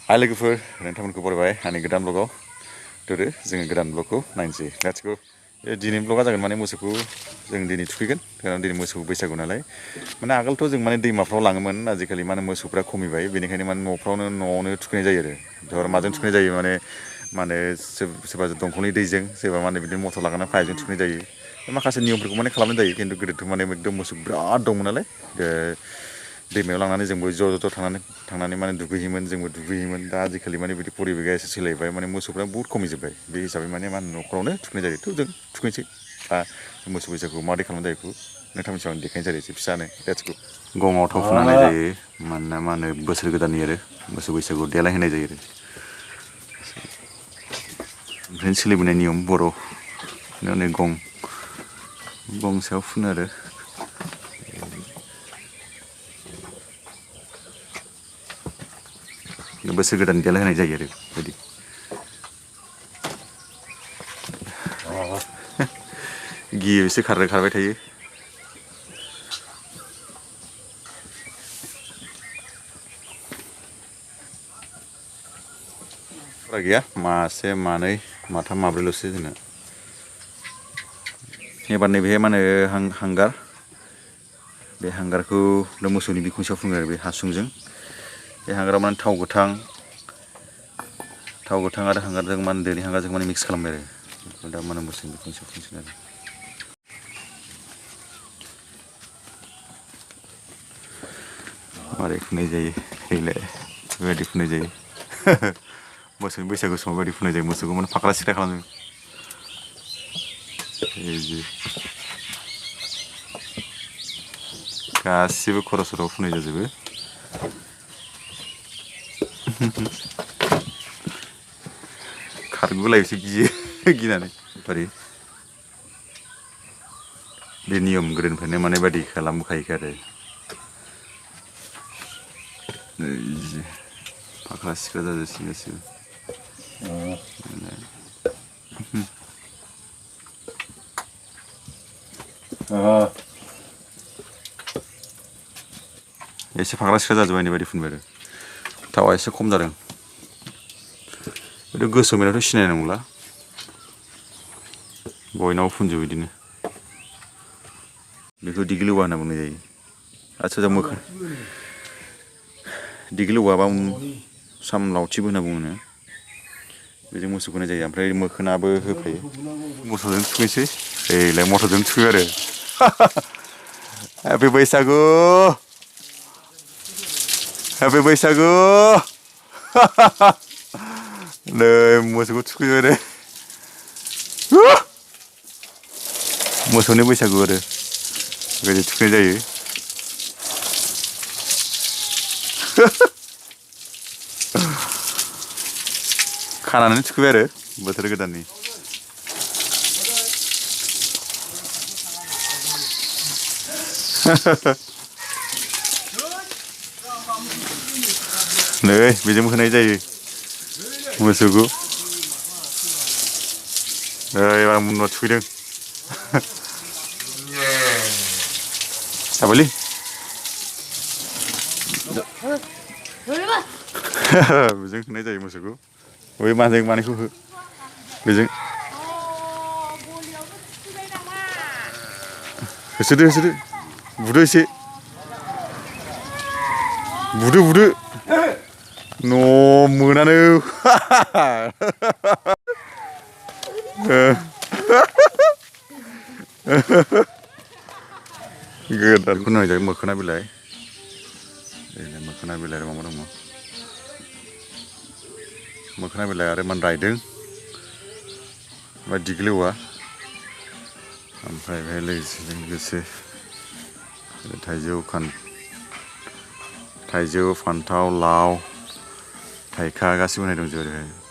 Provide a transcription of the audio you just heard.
हाय लोगोफोर नोंथांमोनखौ बरायबाय आंनि गोदान ब्लगाव दोरो जोङो गोदान ब्लगखौ नायनोसै लेट्स गो दिनैनि ब्लगा जागोन माने मोसौखौ जों दिनै थुखैगोन खारन दिनै मोसौ बैसागु नालाय माने आगोलथ' जों माने दैमाफ्राव लाङोमोन आजिखालि माने मोसौफ्रा खमिबाय बेनिखायनो माने न'आवनो थुखैनाय जायो आरो माजों थुखैनाय जायो माने सोरबा दंखलनि दैजों सोरबा माने बिदिनो मटर लागाना पाइपजों थुखैनाय जायो माखासे नियमफोरखौ माने खालामनाय जायो खिन्थु गोदोथ' माने एकदम मोसौ बिराद दंमोन नालाय दैमायाव लांनानै जोंबो ज' थांनानै माने दुगैहैयोमोन जोंबो दुगैयोमोन दा आजिखालि माने बिदि परिबेगा एसे सोलायबाय माने मोसौफ्रा बहुत खमिजोब्बाय बे हिसाबै माने मा होनो न'खरावनो थुखैनाय जायो थ' जों थुखैनोसै दा मोसौ बैसागुखौ माबोरै खालामनाय जायो बेखौ नोंथांनि सिगाङाव देखायनाय जायो एसे फिसानो लेट्स गो गङाव थाव फुननाय जायो मानोना मा होनो बोसोर गोदाननि आरो मोसौ बैसागुआव देलायहोनाय जायो आरो ओमफ्राय सोलिबोनाय नियम बर' गं सायाव फुनो आरो बोसोर गोदान देलायहोनाय जायो आरो बिदि गियो एसे खारबाय थायो बारा गैया मासे मानै माथाम माब्रैल'सो जोंना एबार नैबेहाय मा होनो हांगार बे हांगारखौ मोसौनि बिखुं सायाव फुनो आरो बे हासुंजों बे हांगाराव माने थाव गोथां आरो हांगारजों मा होनो दोनि हांगारजों माने मिक्स खालामबाय आरो बेखौ दा मा होनो मोसौनि बिखुं सायाव फुनसिगोन आरो मारै फुननाय जायो फैलाय बेबायदि फुननाय जायो मोसौनि बैसागु समाव बेबायदि फुननाय जायो मोसौखौ माने फाख्रा सिख्रा खालामो गासिबो खर' सराव फुननाय जाजोबो खारगुलायसो गिनानै बोरै बे नियम गोदोनिफ्रायनो माने बायदि खालामबोखायोखा आरो फाख्रा सिख्रा जाजोबसिगोन गासिबो एसे फाख्रा सिख्रा जाजोब्बाय बायदि फुनबाय आरो थावा एसे खम जादों बेथ' गोसोमैनाथ' सिनायनाय नंला बयनावबो फुनजोबो बिदिनो बेखौ दिगिलौवा होनना बुंनाय जायो आदसा मोखोना दिगिलौवा बा साम लावथिबो होनना बुङो बेजों मोसौखौ होनाय जायो ओमफ्राय मोखोनाबो होफायो मोसौजों थुखैसै ओइलाय मटरजों थुखैयो आरो हेपि बैसागु नै मोसौखौ थुखैबाय आरो मोसौनि बैसागु आरो बेबायदि थुखैनाय जायो खानानै थुखैबाय आरो बोथोर गोदाननि नै बेजोंबो होनाय जायो मोसौखौ नै आं मुनुआ थुखैदों साबलि बेजों होनाय जायो मोसौखौ बै मानैखौ हो बेजों होसोदो बुदो एसे बुदो न' मोनानो गोदानखौ नायनाय जायो मोखोना बिलाइ मोखोना बिलाइ आरो मा दङ मोखोना बिलाइ आरो मान रायदों ओमफ्राय दिगिलौवा ओमफ्राय बेहाय लोगोसे थाइजौ फान्थाव लाव थाइखा गासिबो होनाय दंजोबो आरो